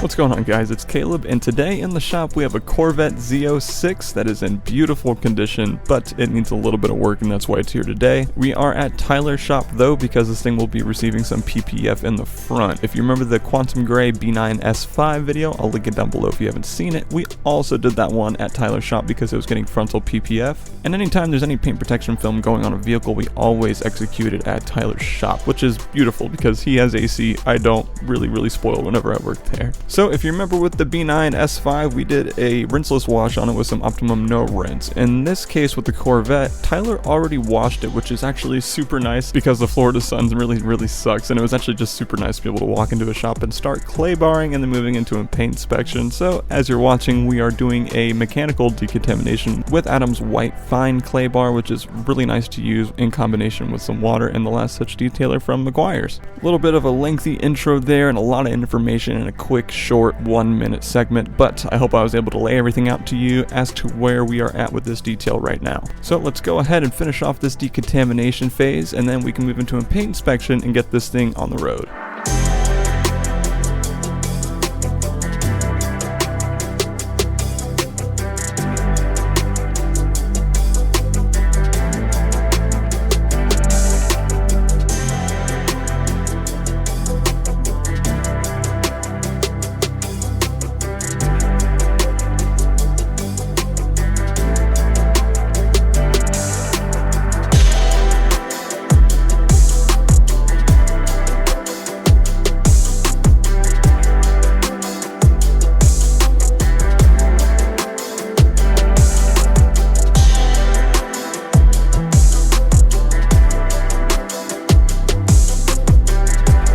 What's going on, guys? It's Caleb, and today in the shop we have a Corvette Z06 that is in beautiful condition, but it needs a little bit of work, and that's why it's here today. We are at Tyler's shop though, because this thing will be receiving some PPF in the front. If you remember the Quantum Gray B9 S5 video, I'll link it down below if you haven't seen it. We also did that one at Tyler's shop because it was getting frontal PPF. And anytime there's any paint protection film going on a vehicle, we always execute it at Tyler's shop, which is beautiful because he has AC. I don't really spoil whenever I work there. So if you remember with the B9 S5, we did a rinseless wash on it with some Optimum no rinse. In this case with the Corvette, Tyler already washed it, which is actually super nice because the Florida sun really sucks, and it was actually just super nice to be able to walk into a shop and start clay barring and then moving into a paint inspection. So as you're watching, we are doing a mechanical decontamination with Adam's white fine clay bar, which is really nice to use in combination with some water and the last touch detailer from Meguiar's. A little bit of a lengthy intro there and a lot of information in a quick short 1-minute segment, but I hope I was able to lay everything out to you as to where we are at with this detail right now. So let's go ahead and finish off this decontamination phase, and then we can move into a paint inspection and get this thing on the road.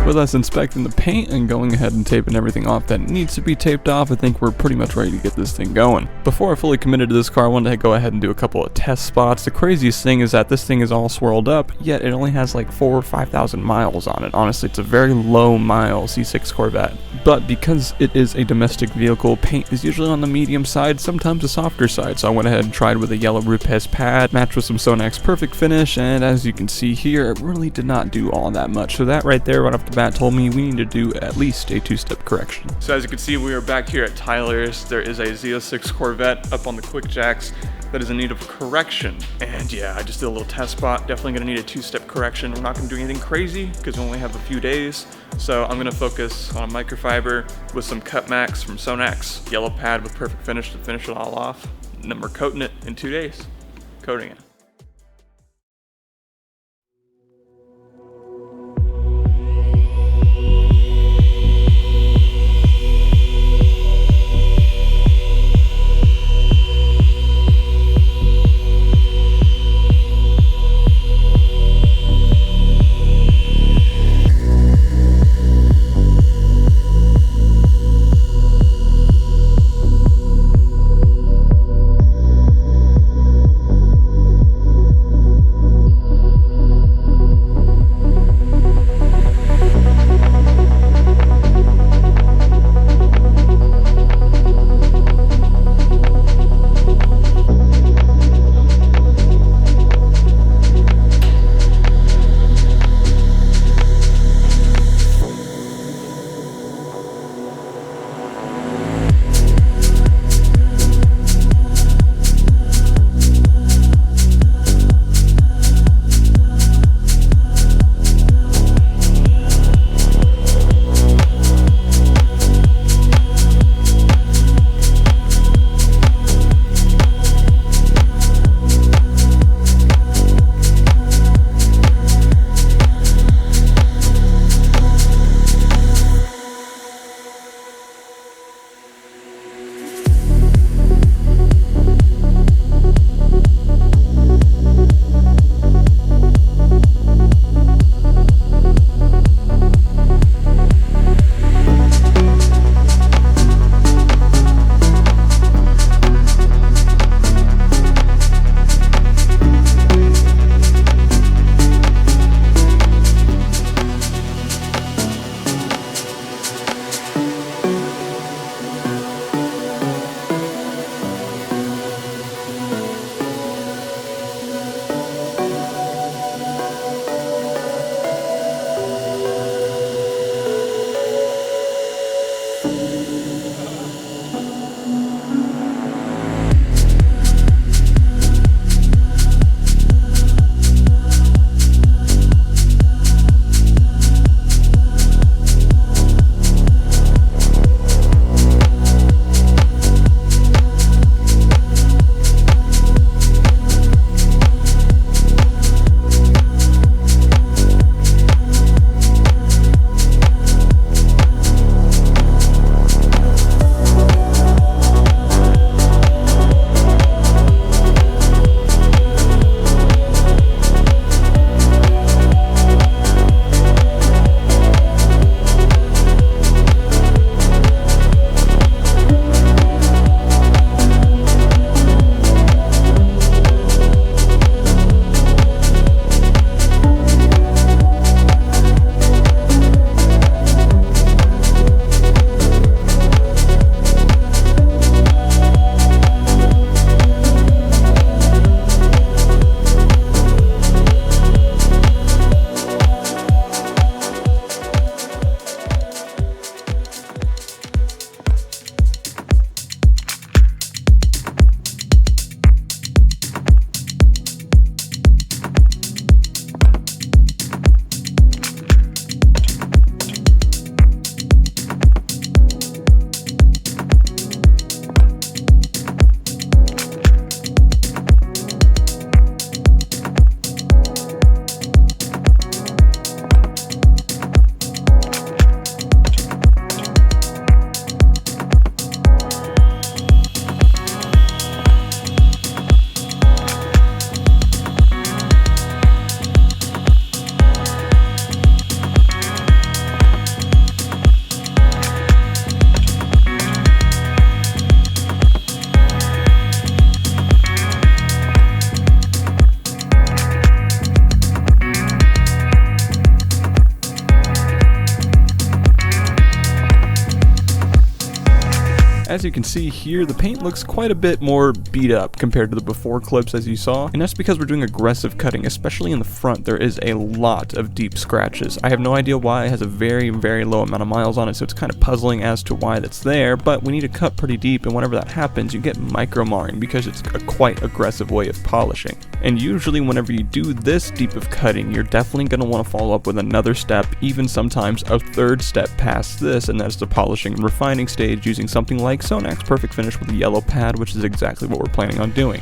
With us inspecting the paint and going ahead and taping everything off that needs to be taped off, I think we're pretty much ready to get this thing going. Before I fully committed to this car, I wanted to go ahead and do a couple of test spots. The craziest thing is that this thing is all swirled up, yet it only has like 4,000 or 5,000 miles on it. Honestly, it's a very low mile C6 Corvette. But because it is a domestic vehicle, paint is usually on the medium side, sometimes the softer side. So I went ahead and tried with a yellow Rupes pad, matched with some Sonax Perfect Finish, and as you can see here, it really did not do all that much. So that right there, right off the bat, told me we need to do at least a 2-step correction. So as you can see, we are back here at Tyler's. There is a Z06 Corvette up on the quick jacks that is in need of correction. And yeah, I just did a little test spot. Definitely gonna need a 2-step correction. We're not gonna do anything crazy because we only have a few days. So I'm gonna focus on a microfiber with some Cut Max from Sonax, yellow pad with Perfect Finish to finish it all off. And then we're coating it in 2 days. Coating it. As you can see here, the paint looks quite a bit more beat up compared to the before clips as you saw, and that's because we're doing aggressive cutting, especially in the front. There is a lot of deep scratches. I have no idea why. It has a very low amount of miles on it, so it's kind of puzzling as to why that's there, but we need to cut pretty deep, and whenever that happens, you get micro marring because it's a quite aggressive way of polishing. And usually whenever you do this deep of cutting, you're definitely going to want to follow up with another step, even sometimes a third step past this, and that's the polishing and refining stage using something like Sonak's Perfect Finish with a yellow pad, which is exactly what we're planning on doing.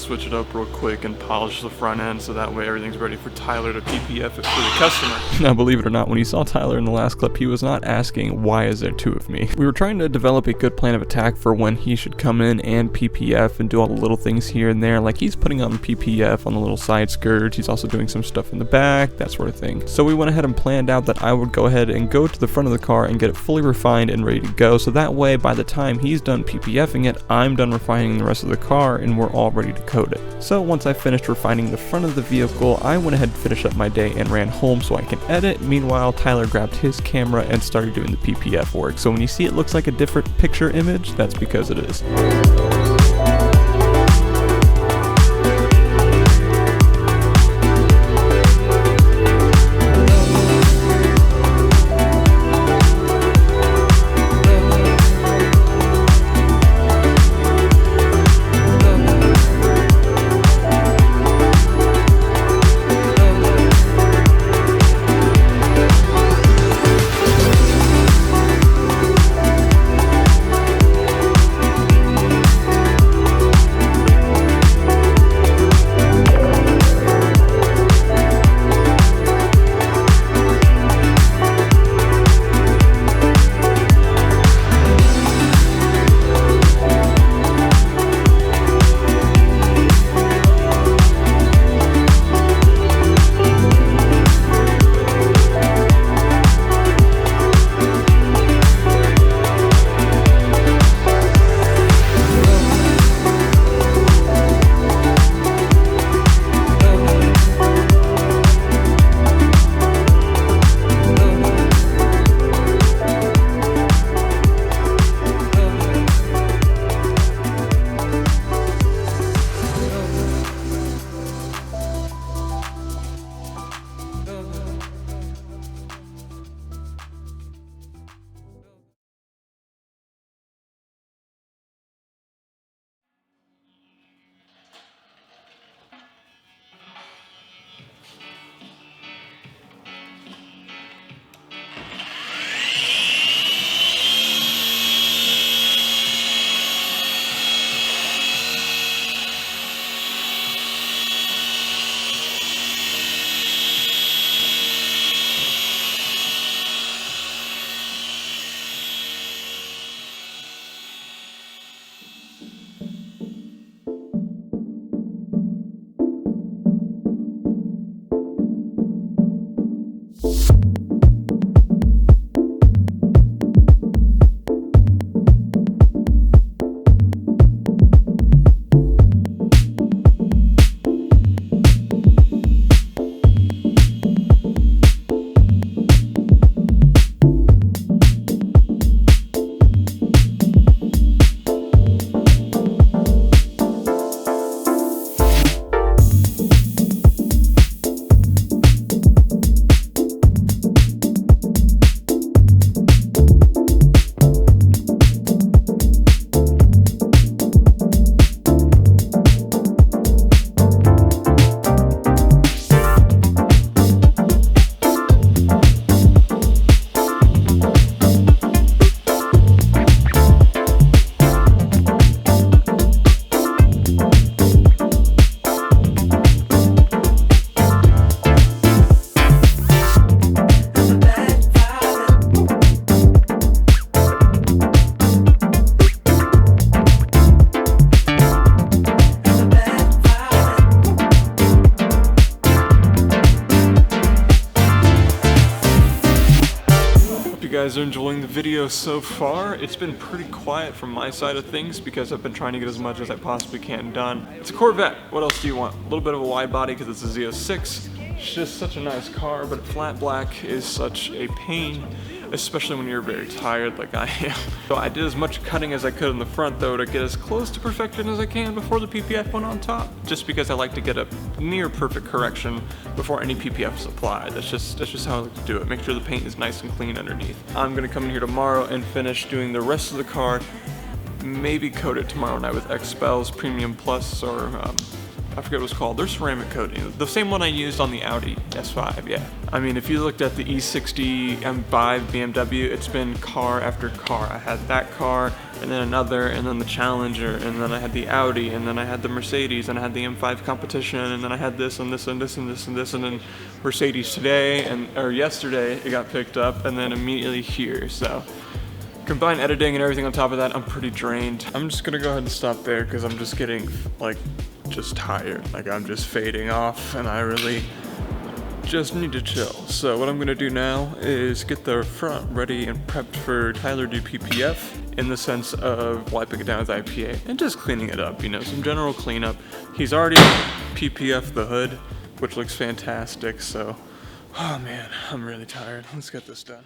switch it up real quick and polish the front end so that way everything's ready for Tyler to PPF it for the customer. Now, believe it or not, when you saw Tyler in the last clip, he was not asking, why is there two of me? We were trying to develop a good plan of attack for when he should come in and PPF and do all the little things here and there. Like, he's putting on PPF on the little side skirts. He's also doing some stuff in the back, that sort of thing. So we went ahead and planned out that I would go ahead and go to the front of the car and get it fully refined and ready to go. So that way, by the time he's done PPFing it, I'm done refining the rest of the car and we're all ready to coat it. So once I finished refining the front of the vehicle, I went ahead and finished up my day and ran home so I can edit. Meanwhile, Tyler grabbed his camera and started doing the PPF work. So when you see it looks like a different picture image, that's because it is. guys are enjoying the video so far. It's been pretty quiet from my side of things because I've been trying to get as much as I possibly can done. It's a Corvette. What else do you want? A little bit of a wide body because it's a Z06. It's just such a nice car, but flat black is such a pain, especially when you're very tired like I am. So I did as much cutting as I could in the front though to get as close to perfection as I can before the PPF went on top, just because I like to get a near perfect correction before any PPF is applied. That's just how I like to do it. Make sure the paint is nice and clean underneath. I'm gonna come in here tomorrow and finish doing the rest of the car, maybe coat it tomorrow night with XPEL's Premium Plus or I forget what it's called. They're ceramic coating. The same one I used on the Audi S5, yeah. I mean, if you looked at the E60 M5 BMW, it's been car after car. I had that car, and then another, and then the Challenger, and then I had the Audi, and then I had the Mercedes, and I had the M5 competition, and then I had this, and this, and this, and this, and this, and then Mercedes today, or yesterday, it got picked up, and then immediately here, so. Combine editing and everything on top of that, I'm pretty drained. I'm just gonna go ahead and stop there because I'm just getting, just tired. Like, I'm just fading off and I really just need to chill. So what I'm gonna do now is get the front ready and prepped for Tyler to do PPF in the sense of wiping it down with IPA and just cleaning it up, you know, some general cleanup. He's already PPF'd the hood, which looks fantastic, so, oh man, I'm really tired. Let's get this done.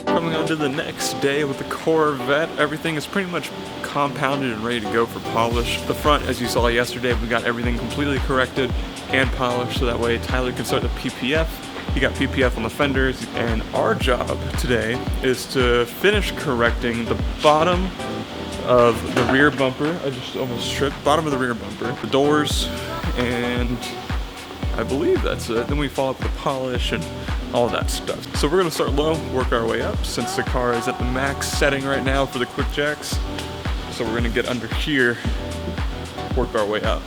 Coming on to the next day with the Corvette, everything is pretty much compounded and ready to go for polish. The front, as you saw yesterday, we got everything completely corrected and polished so that way Tyler can start the PPF. He got PPF on the fenders, and our job today is to finish correcting the bottom of the rear bumper. I just almost tripped. Bottom of the rear bumper, the doors, and I believe that's it. Then we follow up with the polish and all that stuff. So we're gonna start low, work our way up since the car is at the max setting right now for the quick jacks. So we're gonna get under here, work our way up.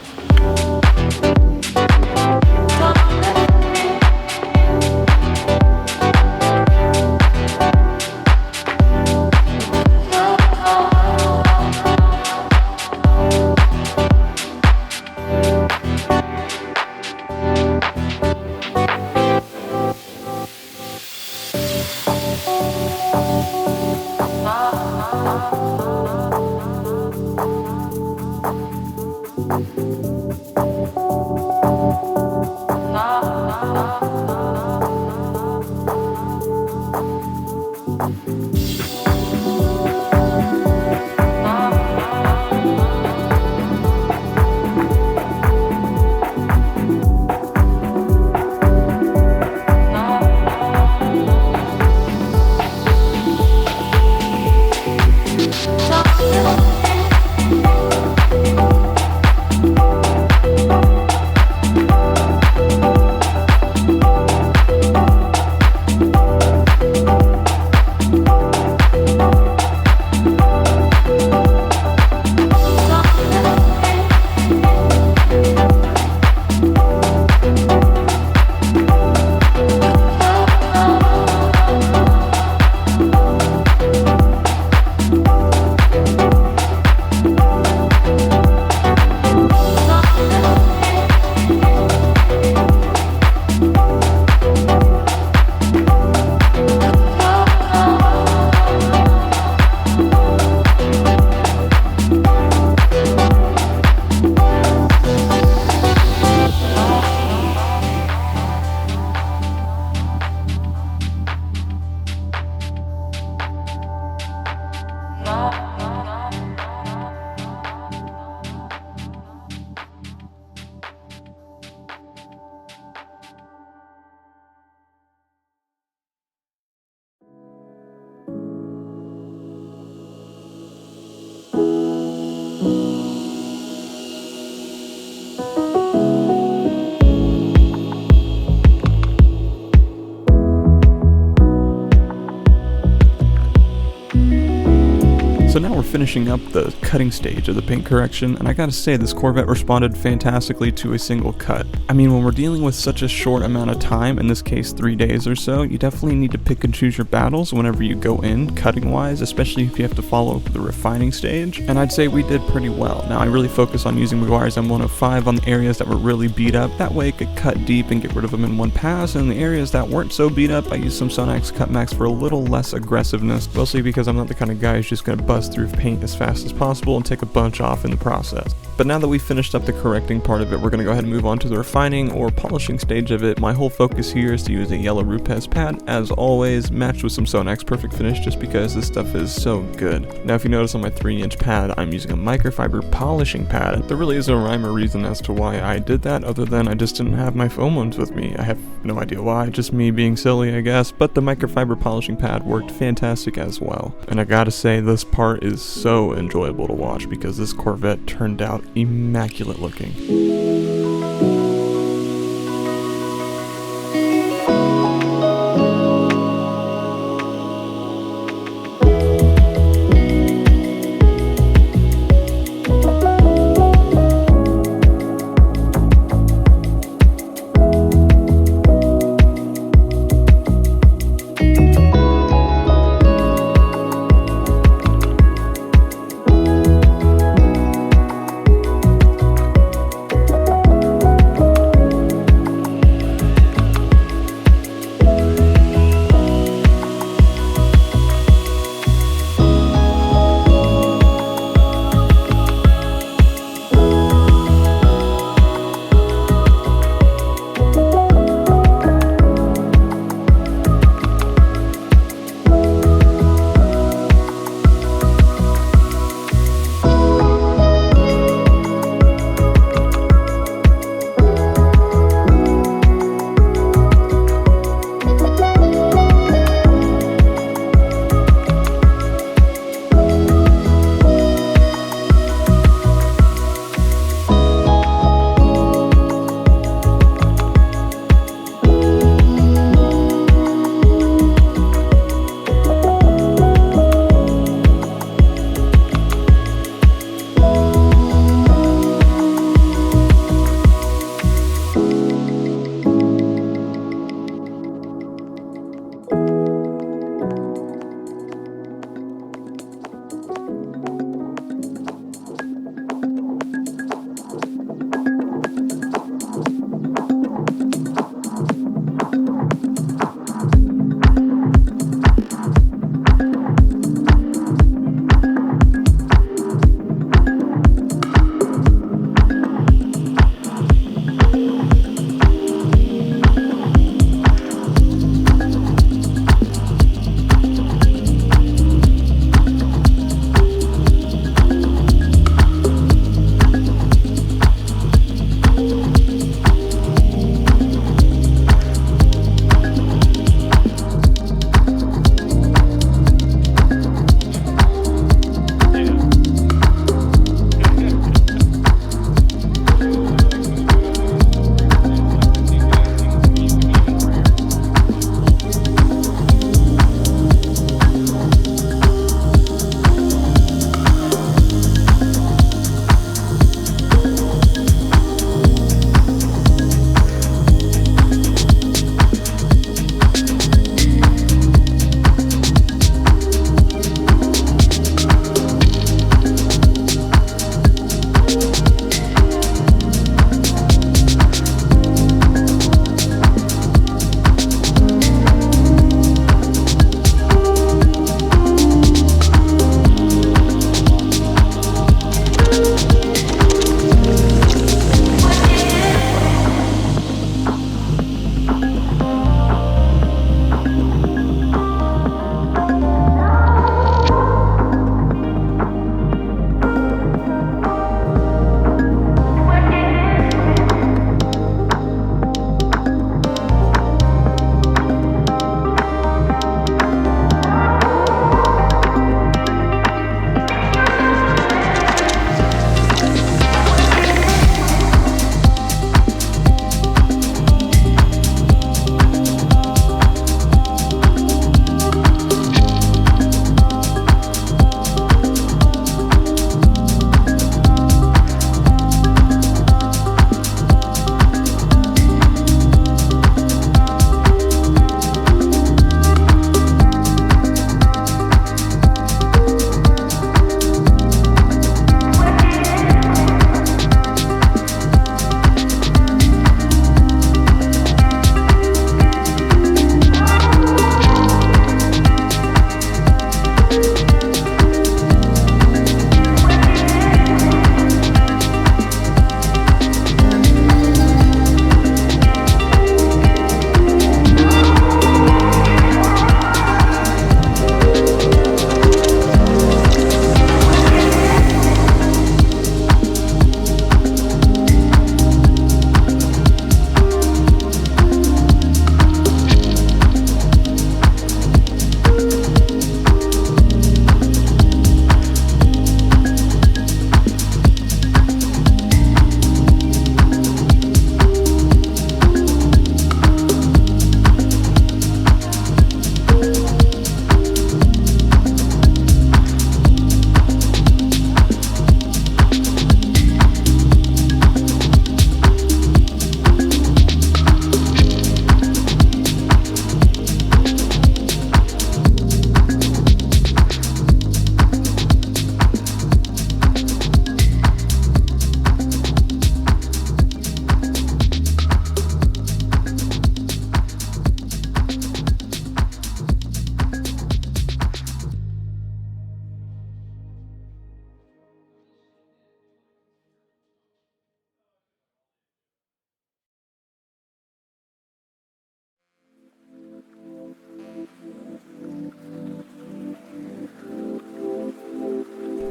So now we're finishing up the cutting stage of the paint correction, and I gotta say this Corvette responded fantastically to a single cut. I mean, when we're dealing with such a short amount of time, in this case 3 days or so, you definitely need to pick and choose your battles whenever you go in, cutting wise, especially if you have to follow the refining stage, and I'd say we did pretty well. Now I really focus on using McGuire's M105 on the areas that were really beat up, that way it could cut deep and get rid of them in one pass, and the areas that weren't so beat up, I used some Sonax Cut Max for a little less aggressiveness, mostly because I'm not the kind of guy who's just gonna bust through paint as fast as possible and take a bunch off in the process. But now that we've finished up the correcting part of it, we're going to go ahead and move on to the refining or polishing stage of it. My whole focus here is to use a yellow Rupes pad, as always, matched with some Sonax Perfect Finish just because this stuff is so good. Now if you notice on my 3-inch pad, I'm using a microfiber polishing pad. There really is no rhyme or reason as to why I did that, other than I just didn't have my foam ones with me. I have no idea why, just me being silly I guess, but the microfiber polishing pad worked fantastic as well. And I gotta say, this part is so enjoyable to watch because this Corvette turned out immaculate looking.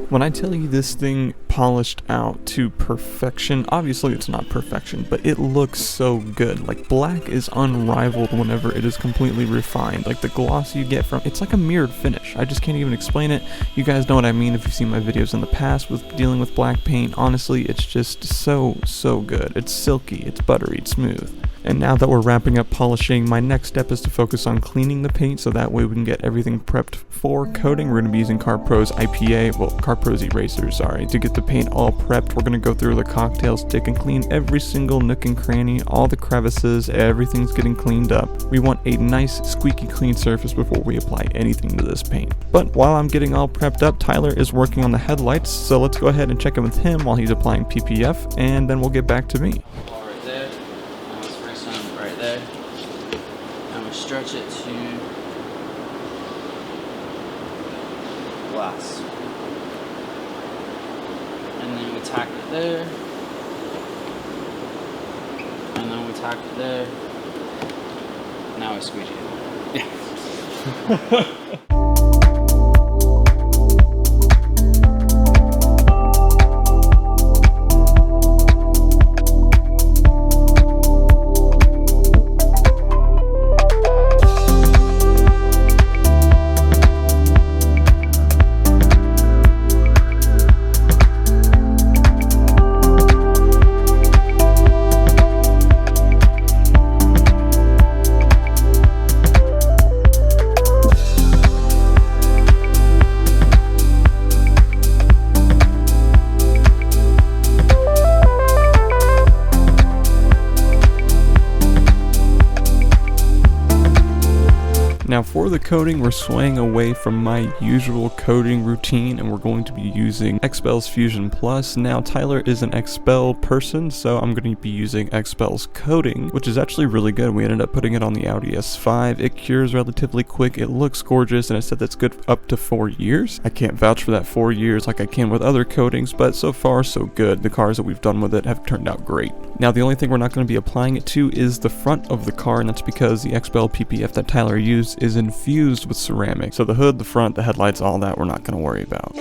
When I tell you this thing polished out to perfection, obviously it's not perfection, but it looks so good. Like, black is unrivaled whenever it is completely refined. Like, the gloss you get from it's like a mirrored finish. I just can't even explain it. You guys know what I mean if you've seen my videos in the past with dealing with black paint. Honestly, it's just so good. It's silky, it's buttery, it's smooth. And now that we're wrapping up polishing, my next step is to focus on cleaning the paint so that way we can get everything prepped for coating. We're going to be using CarPro's CarPro's eraser, to get the paint all prepped. We're going to go through the cocktail stick and clean every single nook and cranny, all the crevices, everything's getting cleaned up. We want a nice squeaky clean surface before we apply anything to this paint. But while I'm getting all prepped up, Tyler is working on the headlights, so let's go ahead and check in with him while he's applying PPF, and then we'll get back to me. And we stretch it to glass. And then we tack it there. And then we tack it there. Now we squeegee it. Yeah. Now for the coating, we're swaying away from my usual coating routine and we're going to be using XPEL's Fusion Plus. Now Tyler is an XPEL person, so I'm going to be using XPEL's coating, which is actually really good. We ended up putting it on the Audi S5. It cures relatively quick, it looks gorgeous, and it said that's good up to 4 years. I can't vouch for that 4 years like I can with other coatings, but so far so good. The cars that we've done with it have turned out great. Now the only thing we're not going to be applying it to is the front of the car, and that's because the XPEL PPF that Tyler used is infused with ceramic. So the hood, the front, the headlights, all that we're not going to worry about.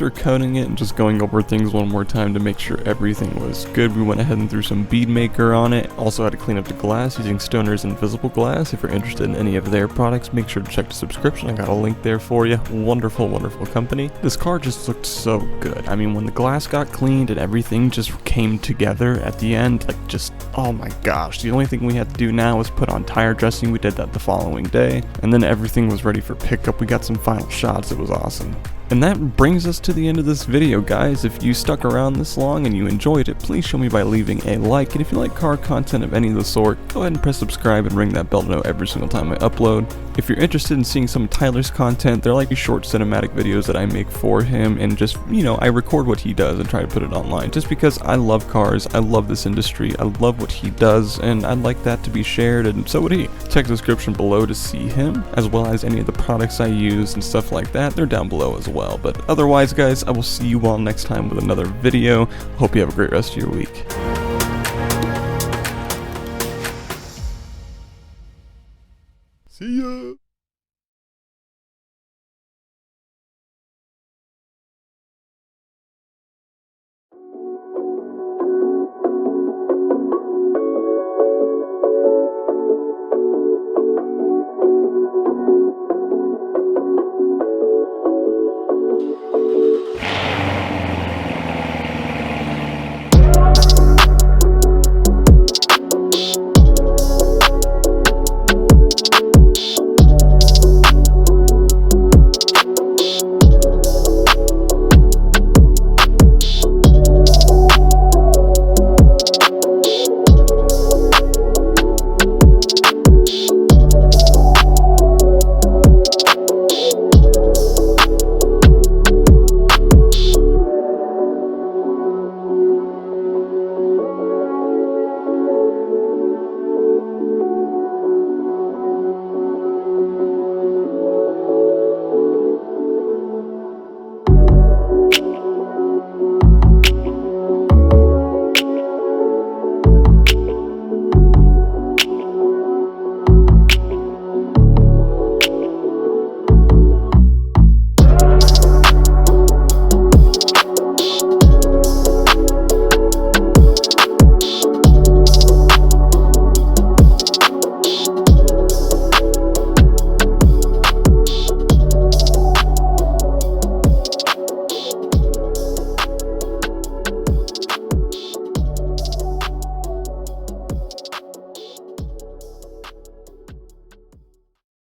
clear coating it and just going over things one more time to make sure everything was good. We went ahead and threw some bead maker on it. Also had to clean up the glass using Stoner's Invisible Glass. If you're interested in any of their products, make sure to check the subscription. I got a link there for you. Wonderful, wonderful company. This car just looked so good. I mean, when the glass got cleaned and everything just came together at the end, like just, oh my gosh. The only thing we had to do now was put on tire dressing. We did that the following day, and then everything was ready for pickup. We got some final shots. It was awesome. And that brings us to the end of this video, guys. If you stuck around this long and you enjoyed it, please show me by leaving a like. And if you like car content of any of the sort, go ahead and press subscribe and ring that bell to know every single time I upload. If you're interested in seeing some of Tyler's content, they're like short cinematic videos that I make for him, and just, you know, I record what he does and try to put it online just because I love cars, I love this industry, I love what he does, and I'd like that to be shared, and so would he. Check the description below to see him, as well as any of the products I use and stuff like that. They're down below as well. But otherwise, guys, I will see you all next time with another video. Hope you have a great rest of your week.